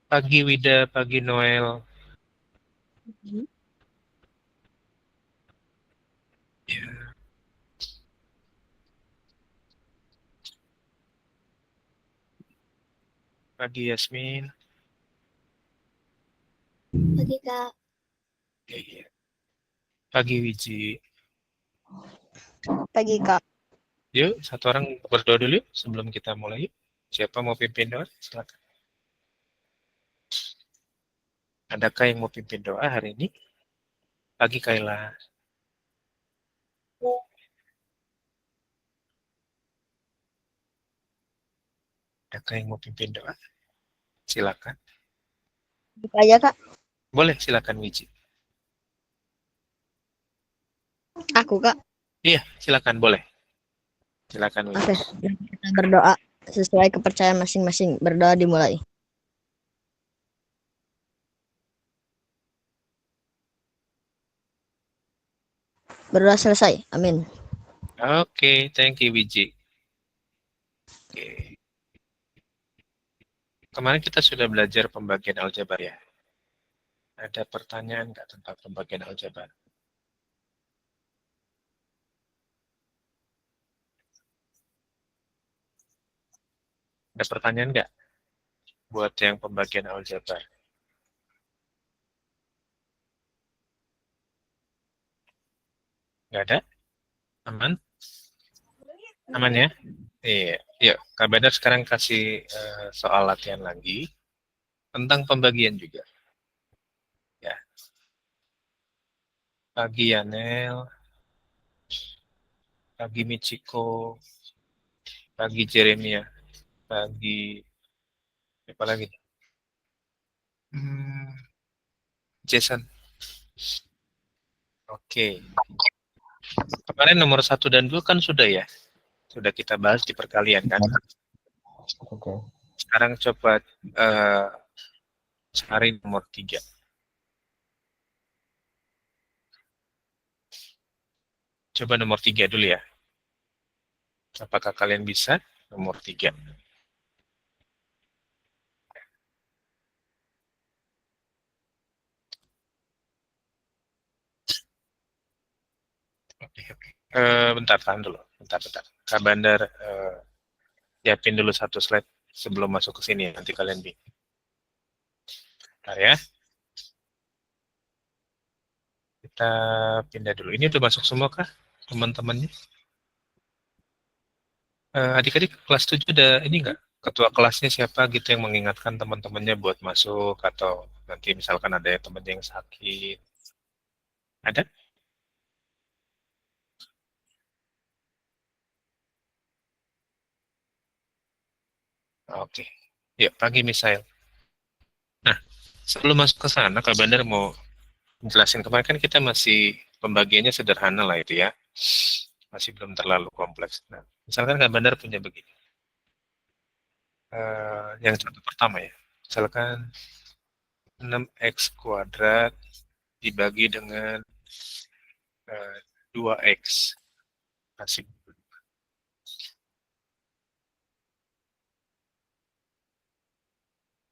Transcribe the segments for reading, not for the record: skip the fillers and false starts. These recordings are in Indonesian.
Pagi Wida, pagi Noel. Ya, pagi Yasmin. Pagi Kak. Ya, ya. Pagi Wiji. Pagi Kak. Yuk, satu orang berdoa dulu yuk, sebelum kita mulai. Yuk. Siapa mau pimpin doa? Silakan. Adakah yang mau pimpin doa hari ini? Pagi Kaila. Adakah yang mau pimpin doa? Silakan. Buka aja Kak. Boleh, silakan Wiji. Aku Kak. Iya, silakan boleh. Silakan Wiji. Oke. Kita berdoa sesuai kepercayaan masing-masing. Berdoa dimulai. Berdoa selesai. Amin. Oke, thank you Wiji. Oke. Kemarin kita sudah belajar pembagian aljabar ya. Ada pertanyaan nggak tentang pembagian aljabar? Ada pertanyaan nggak buat yang pembagian aljabar? Nggak ada? Aman? Aman ya? Iya. Yuk, Kak Badar sekarang kasih soal latihan lagi tentang pembagian juga. Ya. Pagi Yanel, pagi Michiko, pagi Jeremia, pagi apa lagi? Hmm, Jason. Oke. Kemarin nomor 1 dan 2 kan sudah ya? Sudah kita bahas di perkalian kan? Oke. Sekarang coba cari nomor 3. Coba nomor 3 dulu ya. Apakah kalian bisa? Nomor 3. Oke, oke. Bentar, tahan dulu. Bentar. Kak Bandar, siapin dulu satu slide sebelum masuk ke sini. Nanti kalian bingung. Bentar ya. Kita pindah dulu. Ini udah masuk semua kah teman-temannya? Adik-adik kelas 7 ada ini nggak? Ketua kelasnya siapa gitu yang mengingatkan teman-temannya buat masuk atau nanti misalkan ada teman yang sakit. Ada? Oke. Ya, pagi Misael. Nah, sebelum masuk ke sana, Kak Bandar mau jelasin kemarin kan kita masih pembagiannya sederhana lah itu ya. Masih belum terlalu kompleks. Nah, misalkan Kak Bandar punya begini. Yang contoh pertama ya. Misalkan 6x kuadrat dibagi dengan 2x. Kasih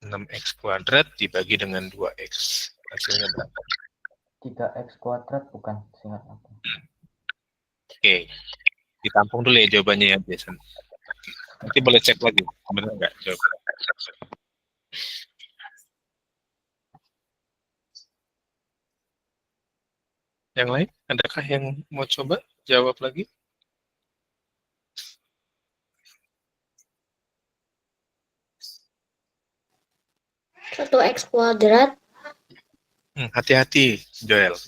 6x kuadrat dibagi dengan 2x. Hasilnya berapa? 3x kuadrat bukan, singkat aku. Oke. Ditampung dulu ya jawabannya ya, Jason. Nanti boleh cek lagi. Benar nggak jawabannya? Yang lain? Adakah yang mau coba jawab lagi? 1x kuadrat. Hati-hati, Joel.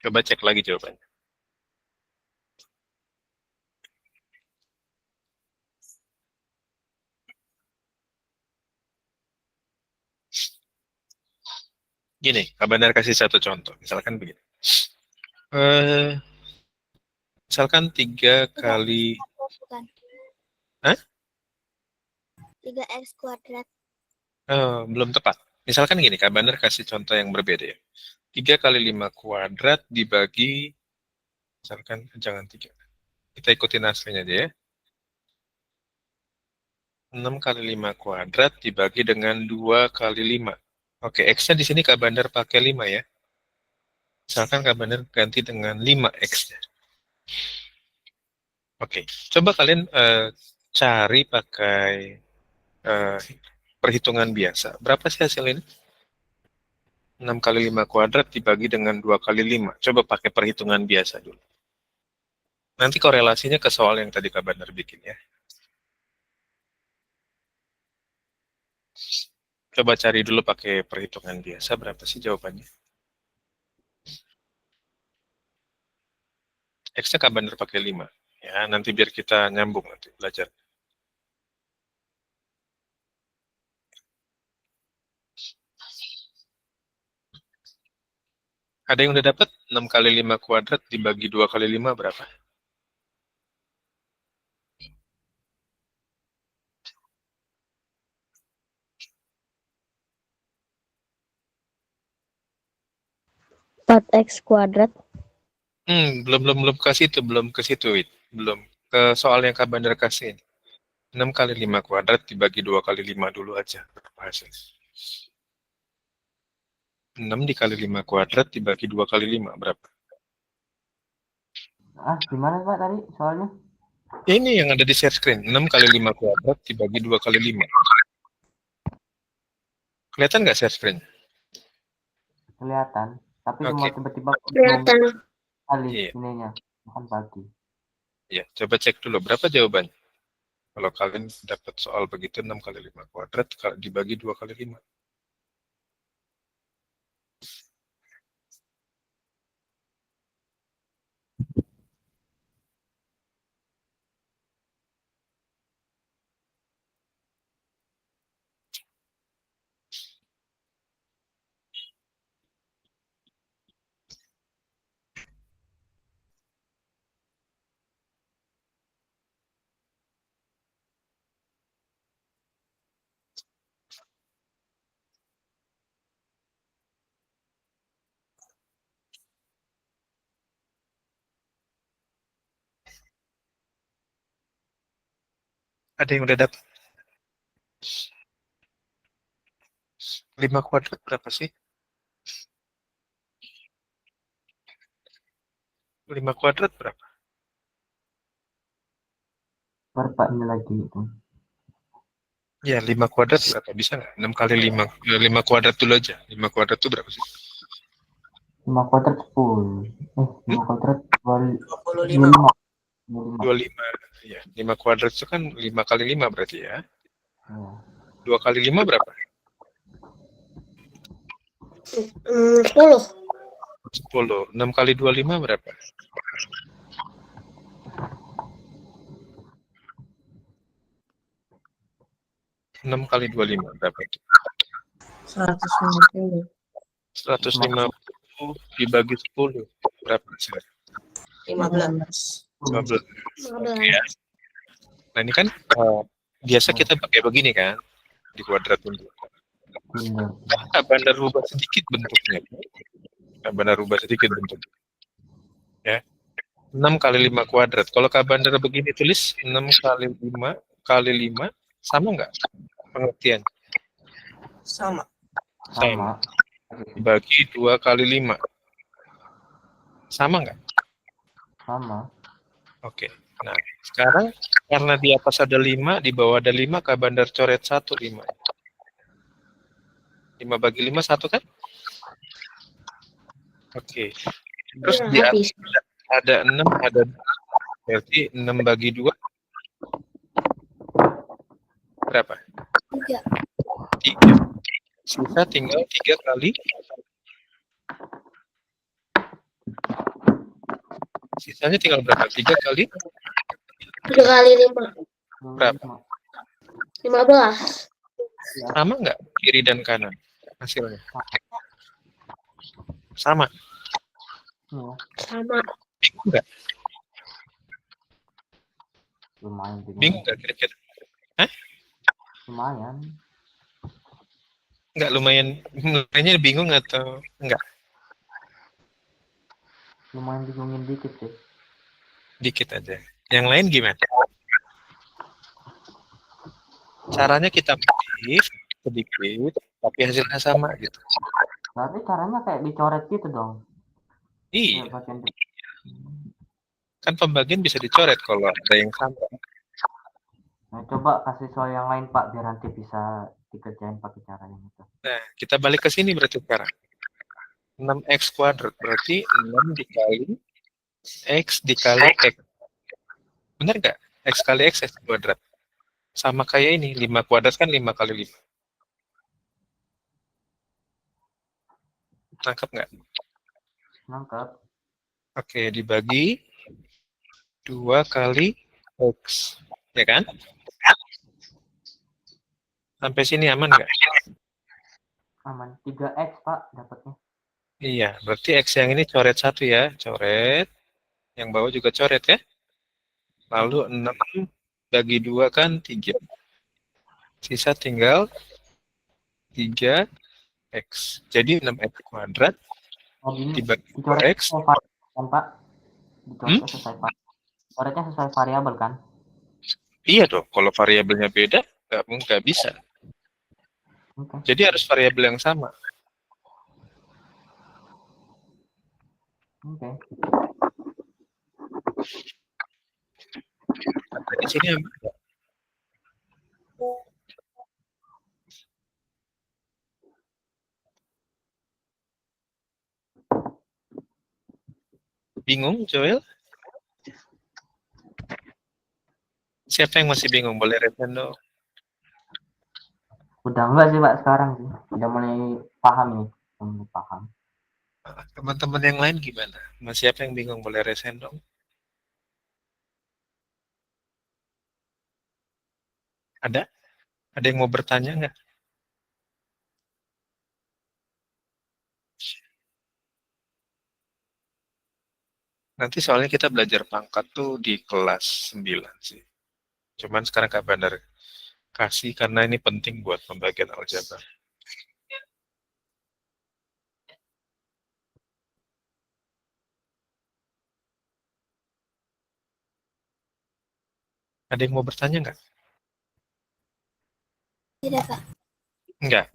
Coba cek lagi jawabannya. Gini, Kak Bandar kasih satu contoh. Misalkan begini. Misalkan 3 kali... Bukan. Hah? 3x kuadrat. Belum tepat. Misalkan gini, Kak Bandar kasih contoh yang berbeda ya. 3 kali 5 kuadrat dibagi... Misalkan, jangan 3. Kita ikutin aslinya aja ya. 6 kali 5 kuadrat dibagi dengan 2 kali 5. Oke, X-nya di sini Kak Bandar pakai 5 ya. Misalkan Kak Bandar ganti dengan 5 X-nya. Oke, coba kalian cari pakai eh, perhitungan biasa. Berapa sih hasil ini? 6 kali 5 kuadrat dibagi dengan 2 kali 5. Coba pakai perhitungan biasa dulu. Nanti korelasinya ke soal yang tadi Kak Bandar bikin ya. Coba cari dulu pakai perhitungan biasa, berapa sih jawabannya? X-nya Kak Bandar pakai 5. Ya, nanti biar kita nyambung nanti belajar. Ada yang udah dapat 6 kali 5 kuadrat dibagi 2 kali 5 berapa? Empat X kuadrat. Belum ke situ, belum ke situ, Wid. Belum ke soal yang Kak Bandar kasih. 6 kali 5 kuadrat dibagi 2 kali 5 dulu aja. Berapa hasil? 6 dikali 5 kuadrat dibagi 2 kali 5 berapa? Gimana Pak tadi soalnya? Ini yang ada di share screen. 6 kali 5 kuadrat dibagi 2 kali 5. Kelihatan nggak share screen? Kelihatan. Tapi Oke. semua tiba-tiba Kelihatan. kali Iya. ininya. Bukan pagi. Ya, coba cek dulu berapa jawabannya. Kalau kalian dapat soal begitu 6 kali 5 kuadrat dibagi 2 kali 5. Ada yang udah dapat? 5 kuadrat berapa sih? 5 kuadrat berapa? Berapa ini lagi itu? Ya, 5 kuadrat berapa? Bisa nggak? 6 kali 5. 5 kuadrat dulu aja. 5 kuadrat itu berapa sih? 5 kuadrat 10. 5 kuadrat 25. 25. 25. Ya, 5 kuadrat itu kan 5 kali 5 berarti ya. Ya. 2 kali 5 berapa? 10. 10. 6 kali 25 berapa? 6 kali 25 berapa itu? 150. 150 dibagi 10 berapa sih? 15. 15. 15. Ya. Nah, ini kan biasa kita pakai begini kan di kuadrat untuk. Benar. Nah, Bandar rubah sedikit bentuknya. Bandar rubah sedikit bentuknya. Ya. 6 kali 5 kuadrat. Kalau Kak Bandar begini tulis 6 kali 5 kali 5 sama nggak pengertian? Sama. Sama. Bagi 2 kali 5. Sama nggak? Sama. Oke. Nah, sekarang karena di atas ada 5, di bawah ada 5, Kak Bandar coret 1 5. 5 bagi 5 1 kan? Oke. Terus Ya, di atas habis. ada 6, ada berarti 6 bagi 2 berapa? 3. 3. Sisa tinggal 3 kali. Sisanya tinggal berapa? 3 kali 3 kali 5. berapa? 15. Sama nggak kiri dan kanan hasilnya? Sama. Ya. Sama. Bingung nggak? Lumayan Bingung nggak kira-kira? Hah? Lumayan. Nggak lumayan, lumayannya bingung atau enggak? Lumayan bingungin dikit sih. Dikit aja. Yang lain gimana? Caranya kita modif sedikit, tapi hasilnya sama gitu. Berarti caranya kayak dicoret gitu dong. Iya, Kayak bagian kan pembagian bisa dicoret kalau ada yang sama. Nah, coba kasih soal yang lain Pak, biar nanti bisa dikerjain pakai cara yang itu. Nah, kita balik ke sini berarti sekarang. 6x kuadrat berarti 6 dikali x dikali x. Benar nggak? X kali x kuadrat. Sama kayak ini, 5 kuadrat kan 5 kali 5. Nangkep nggak? Nangkep. Oke, dibagi 2 kali x. Ya kan? Sampai sini aman nggak? Aman. 3x Pak dapatnya. Iya, berarti x yang ini coret 1 ya. Coret. Yang bawah juga coret ya. Lalu 6 bagi 2 kan 3. Sisa tinggal 3x. Jadi 6x kuadrat Oh gini, dibagi dicoretnya 2x. sesuai variabel kan Pak? Hmm? Dicoretnya sesuai variabel. Coretnya sesuai variabel kan? Iya dong, kalau variabelnya beda, nggak bisa. Oke. Jadi harus variabel yang sama. Oke. Sampai di sini aman nggak? Bingung, Joel? Siapa yang masih bingung? Boleh resen dong. Udah enggak sih Pak sekarang sih. Udah mulai paham nih. Udah mulai paham. Teman-teman yang lain gimana? Masih siapa yang bingung? Boleh resen dong. Ada? Ada yang mau bertanya nggak? Nanti soalnya kita belajar pangkat tuh di kelas 9 sih. Cuman sekarang Kak Bandar kasih karena ini penting buat pembagian aljabar. Ada yang mau bertanya nggak? Tidak, Kak. Nggak,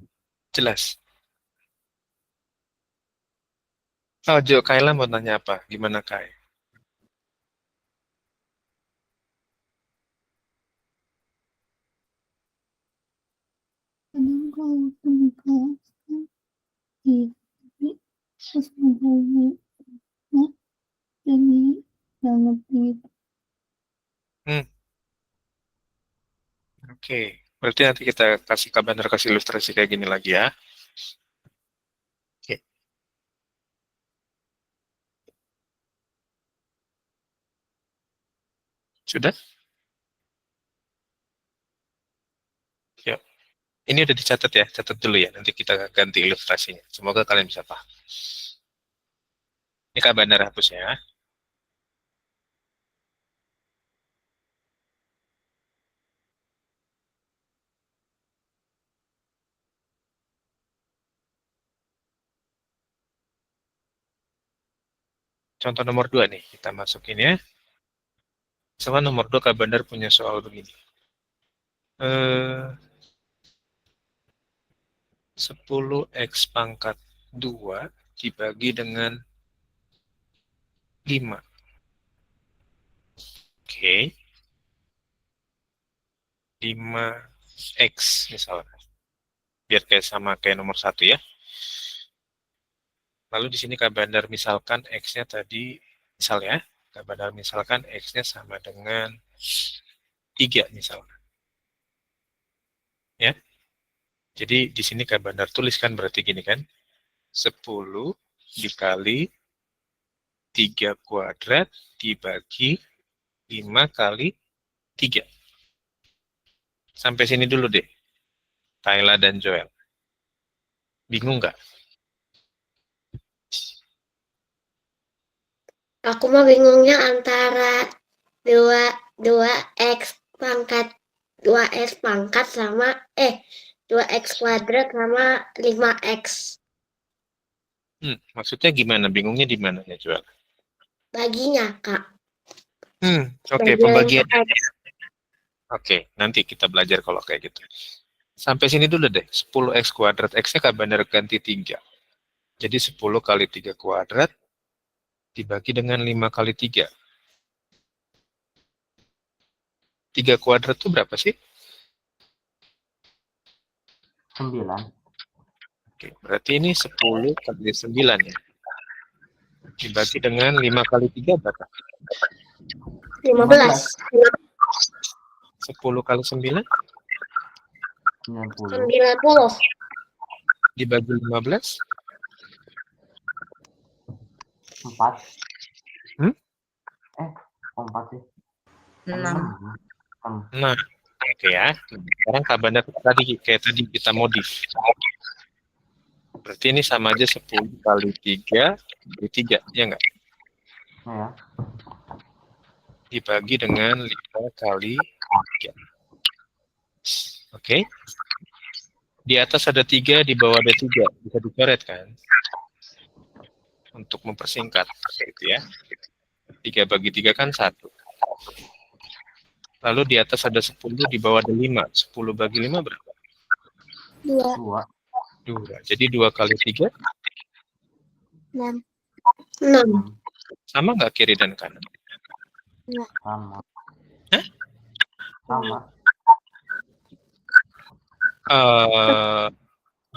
jelas. Oh, Jo, Kaila mau tanya apa? Gimana, Kai? Kadang kalau pembukaan di terus menghubungi jadi yang lebih Hmm, oke. Berarti nanti kita kasih Kak Bandar kasih ilustrasi kayak gini lagi ya. Oke, sudah? Yuk. Ini udah dicatat ya, catat dulu ya. Nanti kita ganti ilustrasinya. Semoga kalian bisa paham. Ini Kak Bandar hapus ya. Contoh nomor 2 nih, kita masukin ya. Soal nomor 2 Kak Bandar punya soal begini. 10x pangkat 2 dibagi dengan 5. Oke, 5x misalnya. Biar kayak sama kayak nomor 1 ya. Lalu di sini Kak Bandar misalkan x-nya tadi, misalnya, Kak Bandar misalkan x-nya sama dengan 3 misalnya. Ya. Jadi di sini Kak Bandar tuliskan berarti gini kan. 10 dikali 3 kuadrat dibagi 5 kali 3. Sampai sini dulu deh, Kayla dan Joel. Bingung nggak? aku mah bingungnya antara dua dua x pangkat 2x pangkat sama 2x kuadrat sama 5x Maksudnya gimana? Bingungnya di mananya, Joel? baginya, Kak. Oke, Bagi pembagian. X. Oke, nanti kita belajar kalau kayak gitu. Sampai sini dulu deh. 10x kuadrat. X-nya kan benar ganti 3. Jadi 10 kali 3 kuadrat dibagi dengan 5 kali 3. 3 kuadrat itu berapa sih? 9. Oke, berarti ini 10 kali 9 ya. Dibagi dengan 5 kali 3 berapa? 15. 10 kali 9 90. 90. dibagi 15. 4. Hmm? 4 sih. 6. 6. Nah, oke ya. Sekarang kabarnya tadi kayak tadi kita modif. Berarti ini sama aja 10 kali 3 dibagi 3, ya enggak? Ya. Dibagi dengan 5 kali 3. Oke. Di atas ada 3, di bawah ada 3. Bisa dicoret kan? Untuk mempersingkat. Gitu ya. 3 bagi 3 kan 1. Lalu di atas ada 10, di bawah ada 5. 10 bagi 5 berapa? 2. 2. 2. Jadi 2 kali 3 6. sama nggak kiri dan kanan? Sama. Hah? Sama.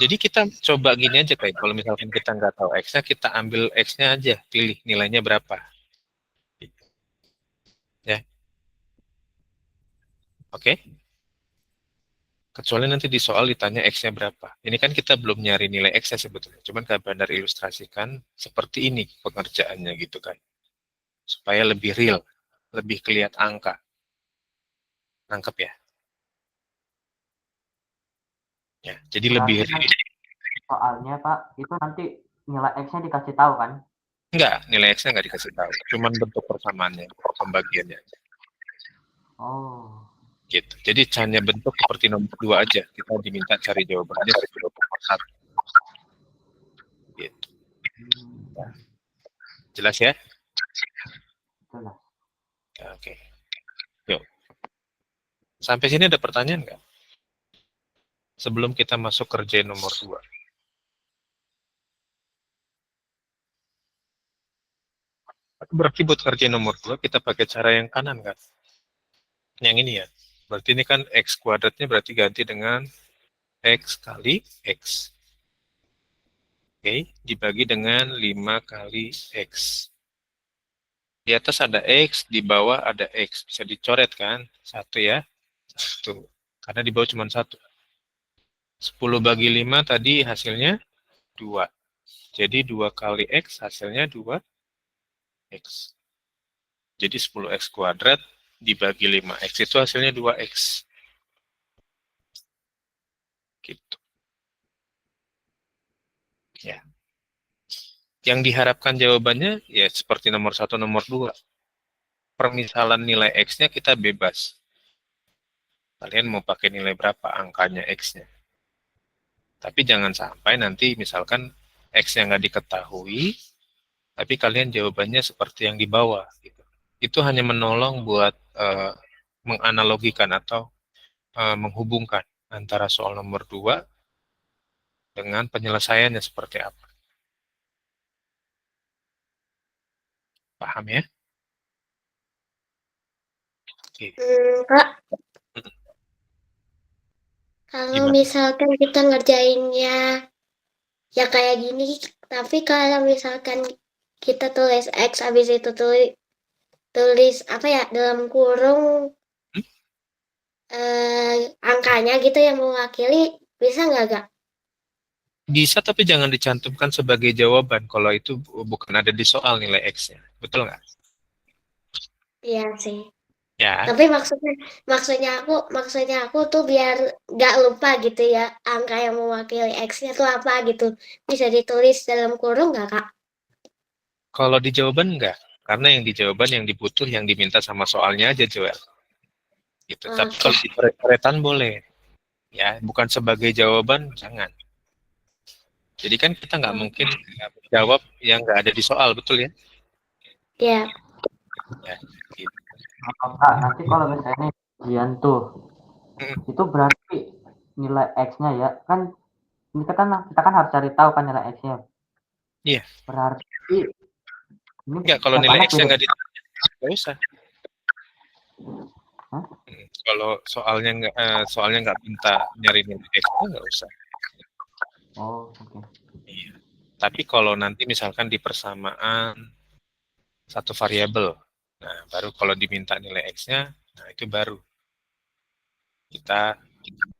Jadi kita coba gini aja kayak kalau misalkan kita nggak tahu X-nya, kita ambil X-nya aja, pilih nilainya berapa. Ya. Oke? Kecuali nanti di soal ditanya X-nya berapa. Ini kan kita belum nyari nilai X-nya sebetulnya. Cuman Kak Bandar ilustrasikan seperti ini pengerjaannya gitu kan. Supaya lebih real, lebih kelihatan angka. Nangkep ya? Ya, jadi lebih Berarti kan soalnya Pak, itu nanti nilai X-nya dikasih tahu kan? enggak, nilai X-nya nggak dikasih tahu. Cuman bentuk persamaannya, pembagiannya. Oh. Gitu. Jadi hanya bentuk seperti nomor 2 aja. Kita diminta cari jawabannya sesuai nomor 1. Gitu. Jelas ya? Jelas. Oke. Yuk. Sampai sini ada pertanyaan nggak? Sebelum kita masuk kerjain nomor 2. Berarti buat kerjain nomor 2, kita pakai cara yang kanan kan? Yang ini ya. Berarti ini kan X kuadratnya berarti ganti dengan X kali X. Oke, dibagi dengan 5 kali X. Di atas ada X, di bawah ada X. Bisa dicoret kan? 1 ya. 1. Karena di bawah cuma 1. 10 bagi 5 tadi hasilnya 2. Jadi 2 kali X hasilnya 2X. Jadi 10X kuadrat dibagi 5X itu hasilnya 2X. Gitu. Ya. Yang diharapkan jawabannya ya seperti nomor 1, nomor 2. Permisalan nilai X-nya kita bebas. Kalian mau pakai nilai berapa angkanya X-nya. Tapi jangan sampai nanti misalkan X-nya nggak diketahui, tapi kalian jawabannya seperti yang di bawah. Gitu. Itu hanya menolong buat menganalogikan atau menghubungkan antara soal nomor 2 dengan penyelesaiannya seperti apa. Paham ya? Oke. Kak, kalau Gimana? misalkan kita ngerjainnya ya kayak gini, tapi kalau misalkan kita tulis X habis itu tulis apa ya dalam kurung angkanya gitu yang mewakili, bisa nggak Kak? Bisa tapi jangan dicantumkan sebagai jawaban kalau itu bukan ada di soal nilai X-nya. Betul nggak? Iya sih. Ya. Tapi maksudnya aku tuh biar nggak lupa gitu ya angka yang mewakili X-nya tuh apa gitu. Bisa ditulis dalam kurung nggak Kak? Kalau di jawaban enggak. Karena yang di jawaban yang dibutuh yang diminta sama soalnya aja, Joel. Gitu. Tapi Oke. kalau di coret-coretan boleh. Ya, bukan sebagai jawaban, jangan. Jadi kan kita nggak mungkin jawab yang nggak ada di soal, betul ya? Ya. Ya, gitu. Kak, nanti kalau misalnya ujian tuh. Itu berarti nilai X-nya ya. Kan kita kan harus cari tahu kan nilai X-nya. Iya. Berarti ini Enggak, kalau tiap nilai anak X-nya beda. nggak nggak usah. Hah? Kalau soalnya nggak minta nyari nilai X-nya nggak usah. Oh, oke. Iya. Tapi kalau nanti misalkan di persamaan satu variabel, nah baru kalau diminta nilai X-nya, nah itu baru kita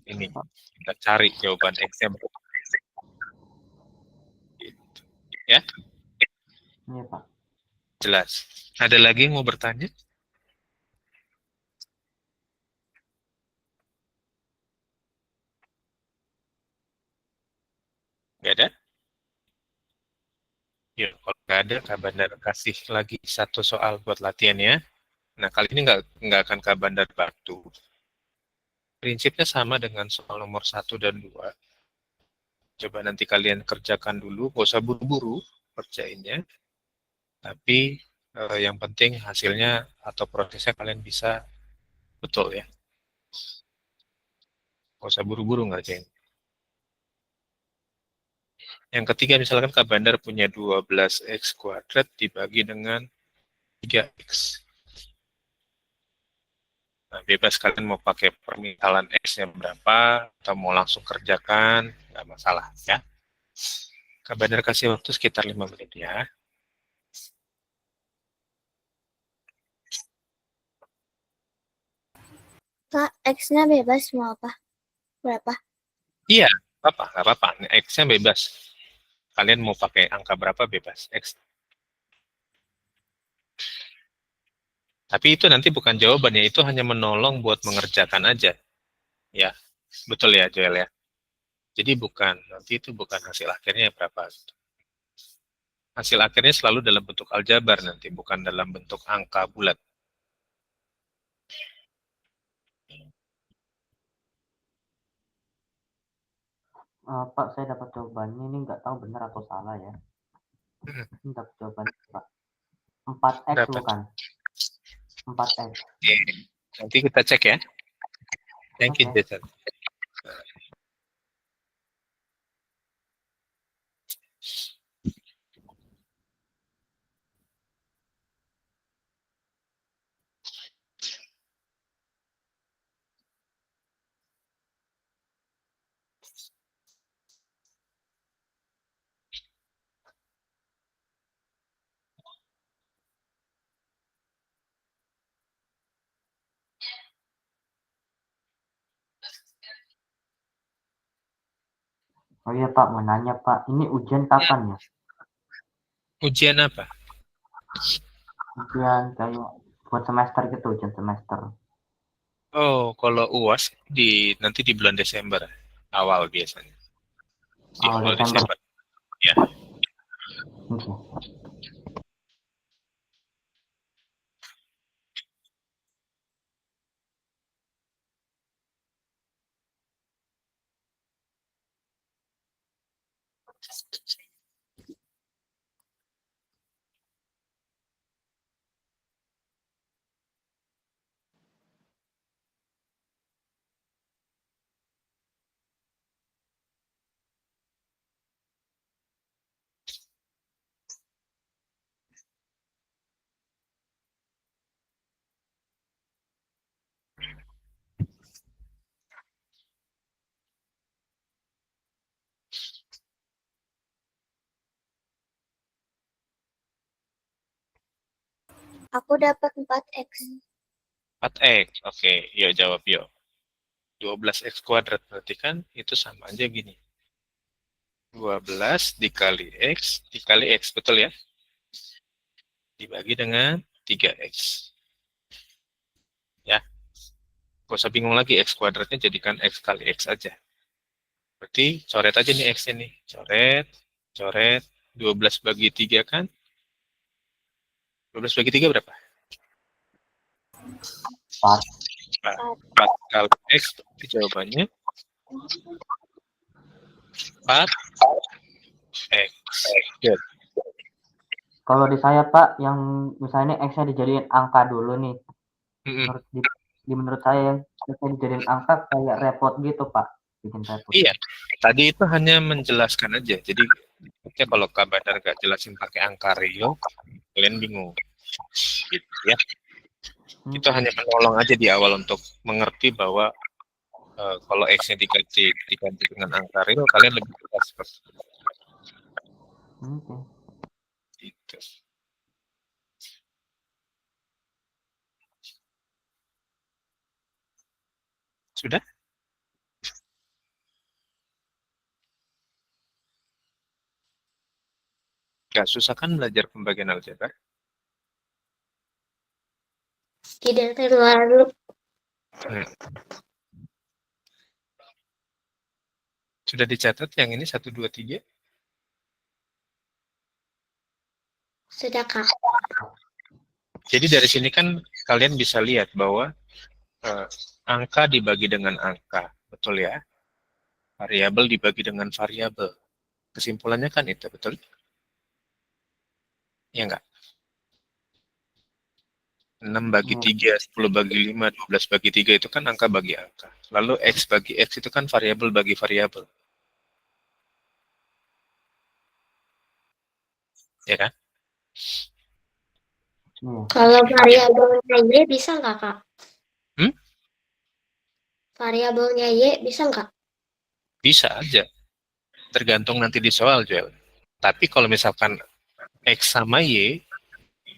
kita cari jawaban X-nya berapa. Gitu. Ya, Iya, Pak. jelas. Ada lagi yang mau bertanya? Nggak ada? Ya, kalau nggak ada, Kak Bandar kasih lagi satu soal buat latihan ya. Nah, kali ini nggak akan Kak Bandar bantu. Prinsipnya sama dengan soal nomor 1 dan 2. Coba nanti kalian kerjakan dulu, nggak usah buru-buru kerjainnya. Tapi yang penting hasilnya atau prosesnya kalian bisa betul ya. Nggak usah buru-buru ngerjain. Yang ketiga, misalkan Kak Bandar punya 12x kuadrat dibagi dengan 3x. Nah, bebas kalian mau pakai permintalan X-nya berapa, atau mau langsung kerjakan, nggak masalah ya. Kak Bandar kasih waktu sekitar 5 menit ya. Kak, X-nya bebas mau apa? Berapa? Iya, nggak apa-apa. X-nya bebas. Kalian mau pakai angka berapa bebas. X. Tapi itu nanti bukan jawabannya, itu hanya menolong buat mengerjakan aja. Ya, betul ya Joel ya. Jadi nanti itu bukan hasil akhirnya berapa. Hasil akhirnya selalu dalam bentuk aljabar nanti, bukan dalam bentuk angka bulat. Pak, saya dapat jawabannya ini nggak tahu benar atau salah ya. Ini dapat jawabannya, Pak. 4x Berapa? bukan? 4x. Oke. Nanti kita cek ya. Thank you, Oke. Jason. Oh iya, Pak, mau nanya, Pak. Ini ujian kapan ya? Ujian apa? Ujian kayak buat semester gitu, ujian semester. Oh, kalau UAS nanti di bulan Desember awal biasanya. Di Awal awal Desember. Desember. Ya. Oke. Aku dapat 4X. 4x. Oke, yuk jawab yuk. 12x kuadrat berarti kan itu sama aja gini. 12 dikali x, betul ya? Dibagi dengan 3x. Ya. Gak usah bingung lagi, x kuadratnya jadikan x kali x aja. Berarti coret aja nih x-nya nih. Coret. 12 bagi 3 kan? 12 bagi 3 berapa? 4. 4 kali x, berarti jawabannya 4 x. Good. Kalau di saya, Pak, yang misalnya X-nya dijadiin angka dulu nih. Mm-mm. Menurut menurut saya ketika dijadiin angka kayak repot gitu Pak, bikin repot. Iya, tadi itu hanya menjelaskan aja. Jadi kalau Kak Badar nggak jelasin pakai angka real, kalian bingung. Gitu ya. Itu hanya menolong aja di awal untuk mengerti bahwa kalau X-nya diganti dengan angka real, kalian lebih suka seperti Oke. itu. Sudah? Nggak susah kan belajar pembagian aljabar? Tidak terlalu. Sudah dicatat yang ini 1, 2, 3? Sudah Kak. Jadi dari sini kan kalian bisa lihat bahwa angka dibagi dengan angka, betul ya? Variabel dibagi dengan variabel. Kesimpulannya kan itu, betul? Ya enggak? 6 bagi 3, 10 bagi 5, 12 bagi 3 itu kan angka bagi angka. Lalu X bagi X itu kan variabel bagi variabel. Ya kan? Kalau variabelnya Y bisa nggak Kak? Variabelnya Y bisa nggak? Bisa aja. Tergantung nanti di soal, Joel. Tapi kalau misalkan X sama Y,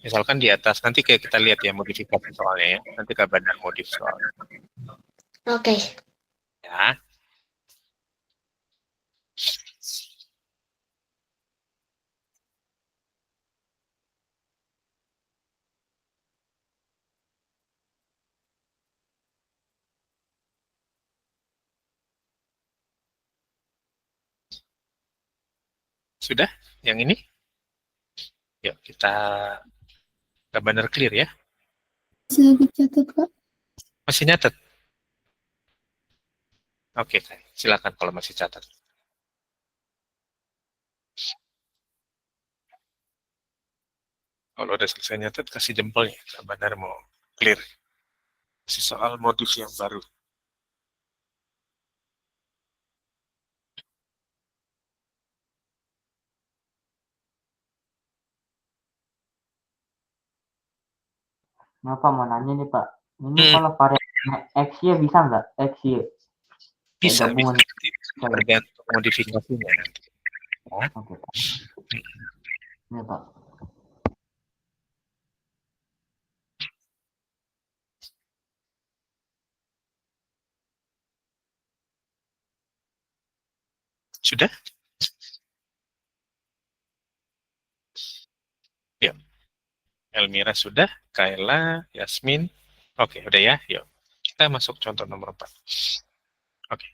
misalkan di atas, nanti kayak kita lihat ya modifikasi soalnya ya. Nanti kabarnya modif soal. Oke. Ya. Sudah? Yang ini? Yuk, kita benar clear ya. Bisa dicatat, Pak. Masih nyatet? Oke, silakan kalau masih catat. Kalau udah selesai nyatet, kasih jempolnya. Benar mau clear. Masih soal modif yang baru. Nah, Pak mau nanya nih Pak, ini kalau variabelnya X-Y bisa nggak? X-Y? Bisa, gabungan. tergantung modifikasinya nanti. Ya. Oke Pak. Ini Pak. Sudah? Ya. Elmira sudah, Kaila, Yasmin. Oke, udah ya. Yuk. Kita masuk contoh nomor 4. Oke.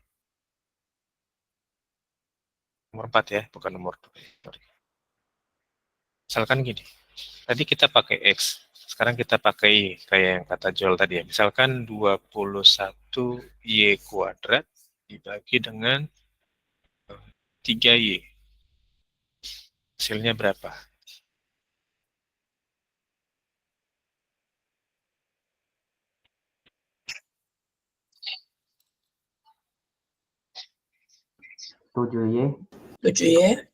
Nomor 4 ya, bukan nomor 2. Misalkan gini. Tadi kita pakai X. Sekarang kita pakai kayak yang kata Joel tadi ya. Misalkan 21 Y kuadrat dibagi dengan 3Y. Hasilnya berapa? Tujuh Y. 7Y.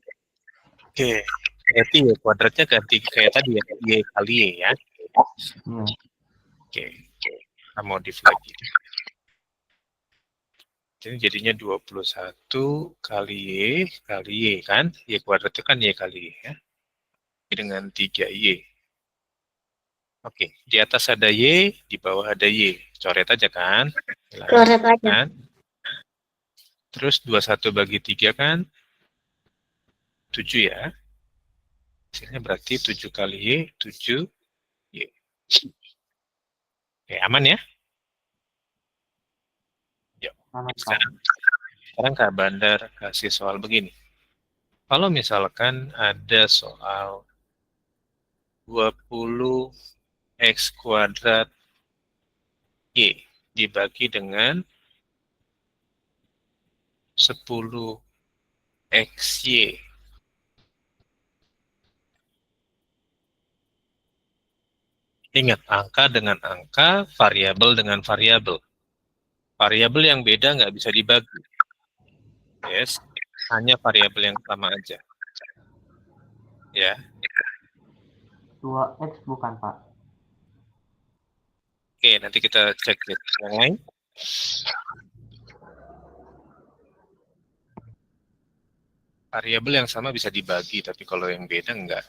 Oke. Berarti Y kuadratnya ganti kayak tadi ya. Y kali Y ya. Iya. Oke. Kita modif lagi. Jadi jadinya 21 kali Y kan. Y kuadrat itu kan Y kali Y ya. Dengan 3Y. Oke, di atas ada Y, di bawah ada Y. Coret aja kan. Coret aja. Kan? Terus 21 bagi 3 kan 7 ya. Hasilnya berarti 7 kali Y, 7 Y. Oke, aman ya? Yuk. Sekarang Kak Bandar kasih soal begini. Kalau misalkan ada soal 20 X kuadrat Y dibagi dengan 10 XY. Ingat, angka dengan angka, variabel dengan variabel. Variabel yang beda nggak bisa dibagi. Yes, hanya variabel yang sama aja. Ya, 2x bukan, Pak. oke, nanti kita cek yang lain. Variabel yang sama bisa dibagi, tapi kalau yang beda enggak.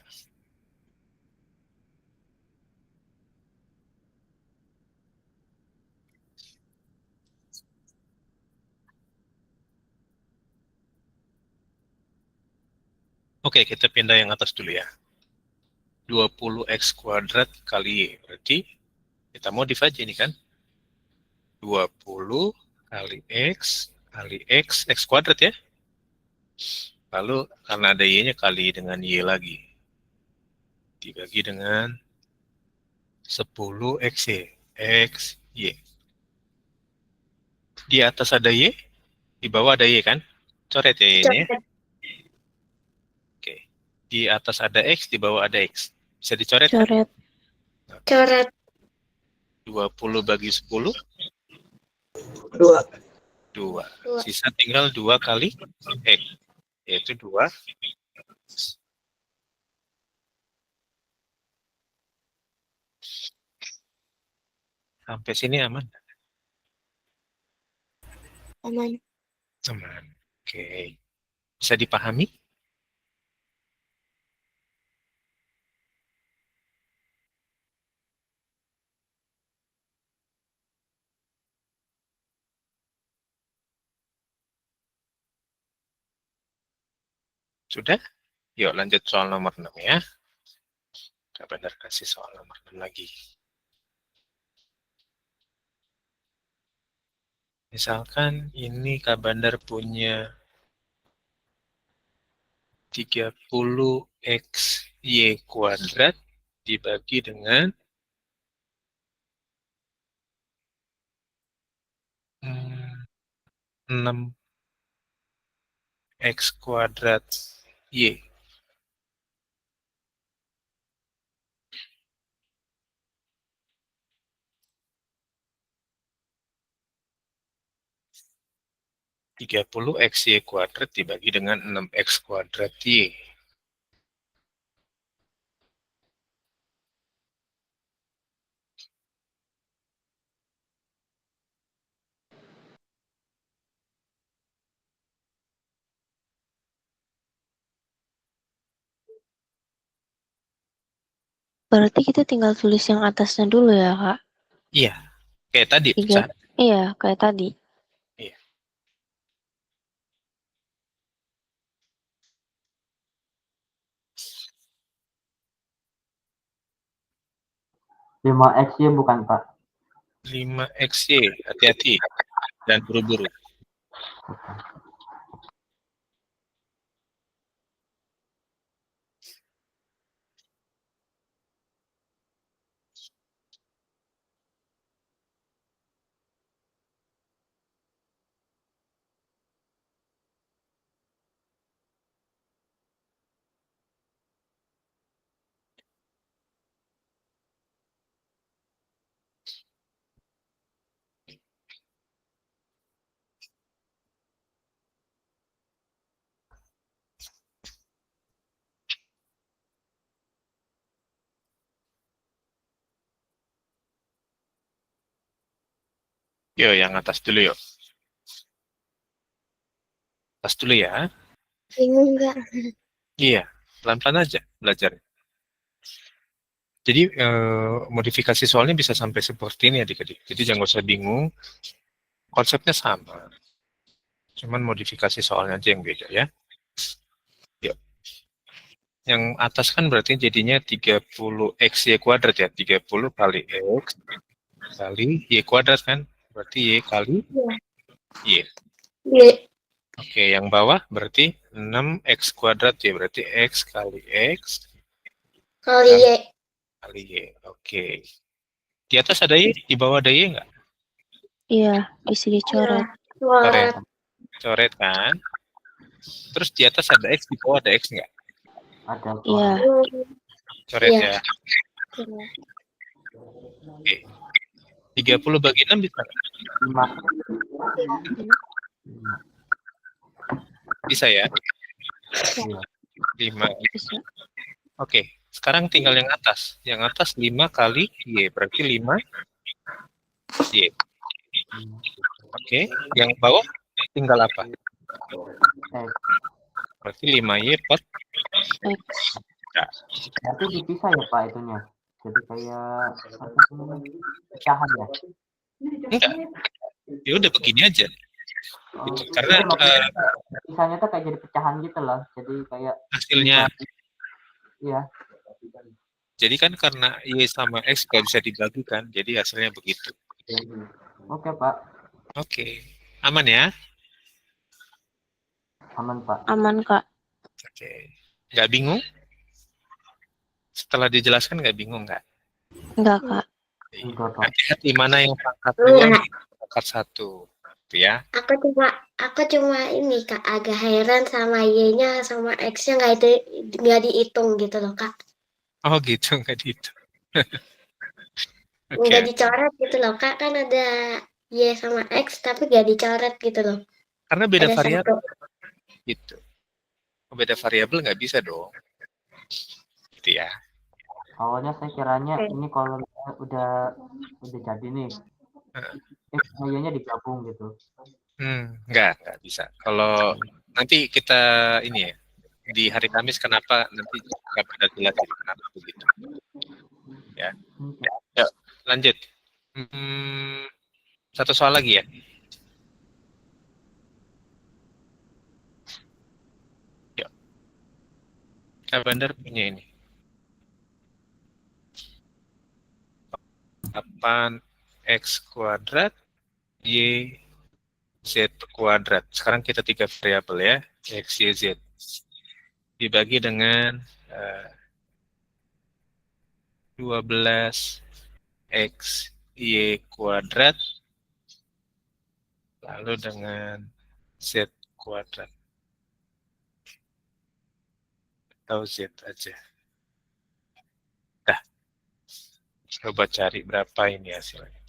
Oke, kita pindah yang atas dulu ya. 20x kuadrat kali Y. Berarti kita modif aja ini kan. 20 kali X kuadrat ya. Lalu karena ada Y-nya kali dengan Y lagi. Dibagi dengan 10XY. XY. Di atas ada Y, di bawah ada Y kan? Coret ya Y-nya. Coret. Oke. Di atas ada X, di bawah ada X. Bisa dicoret kan? Coret. Coret. 20 bagi 10, 2. 2. Dua. Sisa tinggal 2 kali X. Yaitu 2. Sampai sini aman? Aman. Aman. Oke. Bisa dipahami? Sudah? Yuk lanjut soal nomor 6 ya. Kita benar kasih soal nomor 6 lagi. Misalkan ini Kak Bandar punya 30XY kuadrat dibagi dengan 6X kuadrat Y. Tiga puluh XY kuadrat dibagi dengan 6X kuadrat Y. Berarti kita tinggal tulis yang atasnya dulu ya, Kak? Iya, kayak tadi Tiga. pecahan. Iya, kayak tadi. Iya. Lima x ya bukan, Pak. 5XY, hati-hati. Dan buru-buru. Yuk, yang atas dulu yuk. Atas dulu ya. Bingung nggak? Iya, pelan-pelan aja belajar. Jadi modifikasi soalnya bisa sampai seperti ini adik-adik. Jadi jangan usah bingung. Konsepnya sama. Cuman modifikasi soalnya aja yang beda ya. Yuk. Yang atas kan berarti jadinya 30XY kuadrat ya. 30 kali X kali Y kuadrat kan. Berarti Y kali Y. Iya. Oke, yang bawah berarti 6X kuadrat ya. Berarti X kali X Kali Y. kali Y. Oke. Di atas ada Y, di bawah ada Y nggak? Iya, bisa dicoret. Coret. Coret kan? Terus di atas ada X, di bawah ada X nggak? Ada, Pak. Iya. Coret Iya. ya. Oke. 30 bagi 6 bisa nggak? 5. Bisa ya? Iya. 5. Bisa. Oke. Sekarang tinggal yang atas. Yang atas 5 kali Y. Berarti 5 Y. Oke. Yang bawah tinggal apa? Berarti 5Y per X. Berarti dipisah ya Pak itunya. Jadi kayak apa namanya? Pecahan ya. Enggak. Ya udah begini aja. Oh, Gitu. Karena iya, maksudnya pisahnya tuh kayak jadi pecahan gitu loh. Jadi kayak hasilnya. Iya. Jadi kan karena Y sama X nggak bisa dibagikan. Jadi hasilnya begitu. Oke Pak. Oke. Aman ya? Aman Pak. Aman, Kak. Oke. Nggak bingung? Setelah dijelaskan nggak bingung nggak? Enggak, Kak. Enggak Pak. Hati-hati mana yang pangkat 2, Enggak. pangkat 1. Gitu ya. Aku cuma ini Kak agak heran sama Y-nya sama X-nya nggak dihitung gitu loh Kak. Oh gitu, nggak dihitung. Nggak Oke. dicoret gitu loh Kak, kan ada Y sama X tapi nggak dicoret gitu loh. Karena beda Ada variabel satu. gitu. Beda variabel nggak bisa dong. Gitu ya. Awalnya saya kiranya Oke. ini kalau udah jadi nih. Y-nya digabung gitu. Nggak bisa. Kalau nanti kita ini ya, di hari Kamis kenapa nanti nggak pada jelasin kenapa begitu. Ya. Yuk, lanjut. Satu soal lagi ya. Yuk. Kak Bandar punya ini. 8x kuadrat y z kuadrat. Sekarang kita 3 variabel ya, x, y, z. Dibagi dengan 12x y kuadrat lalu dengan z kuadrat atau z aja. Dah, coba cari berapa ini hasilnya.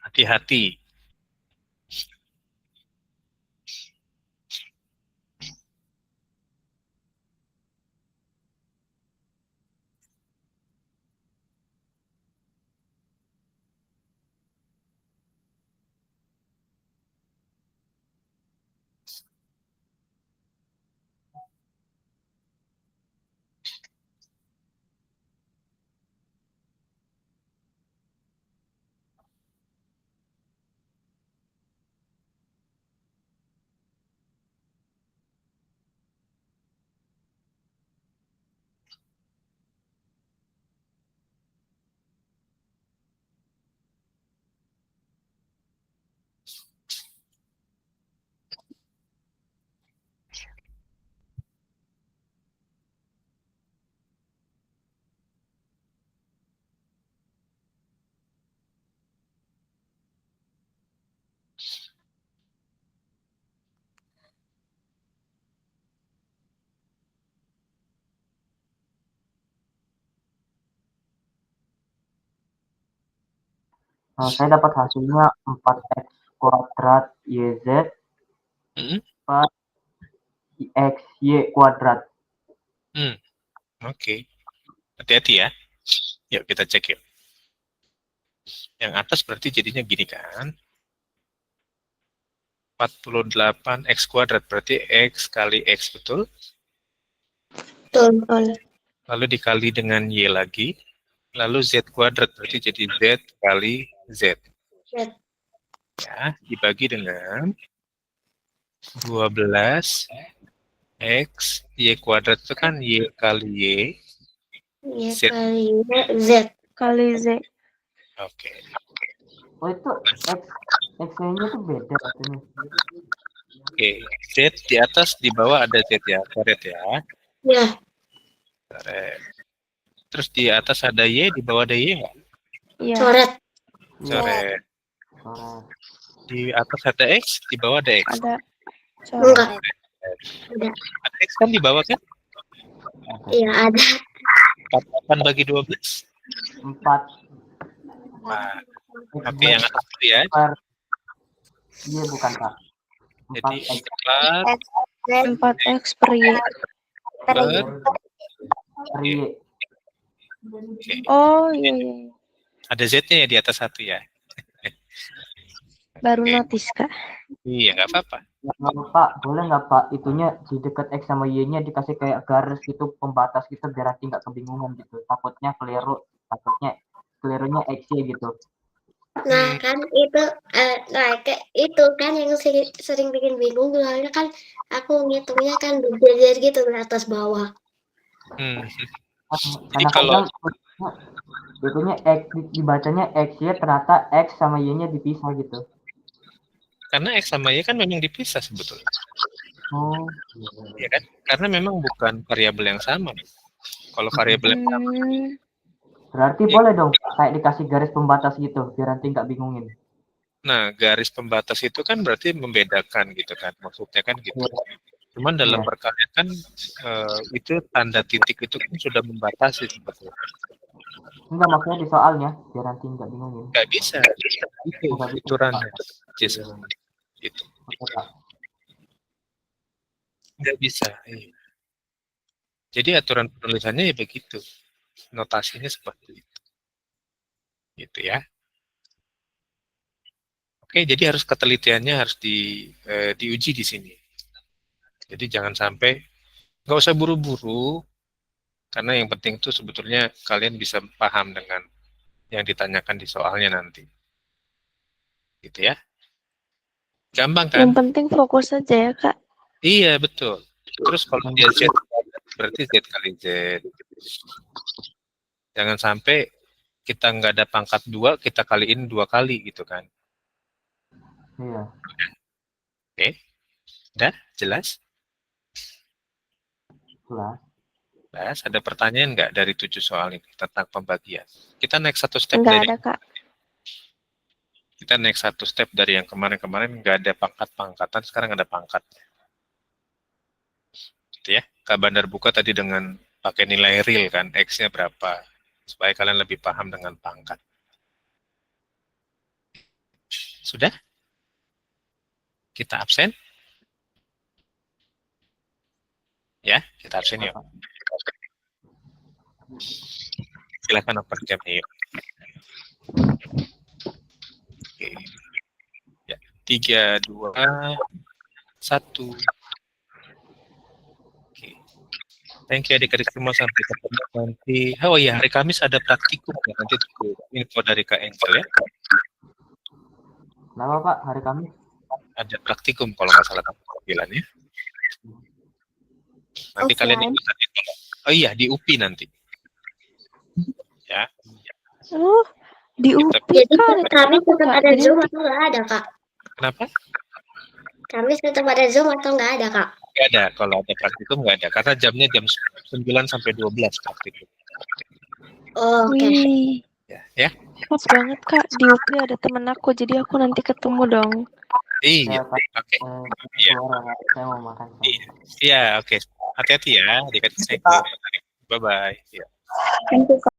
Hati-hati. Saya dapat hasilnya 4x kuadrat YZ per XY kuadrat. Oke. Hati-hati ya. Yuk kita cek yuk. Yang atas berarti jadinya gini kan. 48x kuadrat berarti x kali x, betul? Betul. Lalu dikali dengan y lagi. Lalu z kuadrat berarti jadi z kali z. Z. Ya, dibagi dengan 12 x y kuadrat itu kan y kali y. Y Z. kali Y, Z. Kali Z. Oke. Oh itu X-nya tuh beda artinya. Oke, z di atas, di bawah ada z ya, coret ya. Ya, Coret. Terus di atas ada y, di bawah ada y nggak? Iya. coret. Coret. Coret. Di atas ada x, di bawah ada x. Ada. Enggak. Coret. Ada. Ada x kan di bawah kan? Iya, ada. 48 bagi 12. 4 Nah, X oke, yang atas dulu ya. per Y bukan Pak. Jadi 4X 4 4x per Y. per per Y. oke. Oh iya, iya. Ada Z-nya ya di atas 1 ya. Baru Oke. notice Kak. Iya, nggak apa-apa. Pak, boleh nggak Pak itunya di dekat X sama Y-nya dikasih kayak garis gitu pembatas gitu biar nanti nggak kebingungan gitu. Takutnya kelirunya X-Y gitu. Nah kan itu, kayak itu kan yang sering bikin bingung, soalnya kan aku ngitungnya kan berjejer gitu dari atas bawah. Hmm. Karena kalau- kadang itunya X dibacanya X-Y ternyata X sama Y-nya dipisah gitu. Karena X sama Y kan memang dipisah sebetulnya. Oh, Ya kan? Karena memang bukan variabel yang sama. Kalau variabel yang sama, berarti Iya. boleh dong kayak dikasih garis pembatas gitu biar nanti nggak bingungin. nah garis pembatas itu kan berarti membedakan gitu kan. Maksudnya kan gitu. Cuman dalam Iya. perkalian kan itu tanda titik itu kan sudah membatasi sebetulnya. Enggak maksudnya di soalnya biar nanti nggak bingungin. Nggak bisa. Itu Nggak bisa, aturannya. Pak. Yes. Gitu. Oke, Pak. Nggak bisa. Iya. Jadi aturan penulisannya ya begitu. Notasinya seperti itu. Gitu ya. Oke, jadi harus ketelitiannya harus diuji di sini. Jadi jangan sampai nggak usah buru-buru, karena yang penting itu sebetulnya kalian bisa paham dengan yang ditanyakan di soalnya nanti. Gitu ya. Gampang kan? Yang penting fokus aja ya Kak. Iya, betul. Terus kalau dia Z, berarti Z kali Z. Jangan sampai kita nggak ada pangkat 2, kita kaliin 2 kali gitu kan. Iya. Oke? Udah? Jelas? Jelas. Jelas? Ada pertanyaan nggak dari 7 soal ini tentang pembagian? Kita naik satu step Enggak dari ada Kak. kita naik satu step dari yang kemarin-kemarin nggak ada pangkat-pangkatan, sekarang ada pangkat. Gitu ya. Kak Bandar buka tadi dengan pakai nilai real kan, X-nya berapa, supaya kalian lebih paham dengan pangkat. Sudah? Kita absen? Ya, kita absen yuk. Silakan open cam-nya yuk. Oke. Ya, 3, 2, 1. Oke. Thank you adik-adik semua, sampai ketemu nanti. Oh iya, hari Kamis ada praktikum ya, nanti tunggu info dari Kak Angel ya. Kenapa Pak hari Kamis? Ada praktikum kalau nggak salah bilang ya. Nanti kalian Offline. ikutan itu. Oh iya, di UPI nanti. Ya. Oh, di Kita- UPI Jadi Kak ada kami temen aku, tetap Kak. ada Jadi Zoom atau nggak ada, Kak? Kenapa? Kami tetap ada Zoom atau nggak ada, Kak? Nggak ada. Kalau ada praktikum nggak ada. Karena jamnya jam 9 sampai 12 praktikum. Oh, oke. wih, Ya. pas banget Kak. Di UPI ada temen aku, jadi aku nanti ketemu dong. Iya. Ya, Pak. Oke. Iya. Suara saya mau makan. Iya, oke. Hati-hati ya. Adik-adik. Bye-bye. Iya. Thank you, Kak.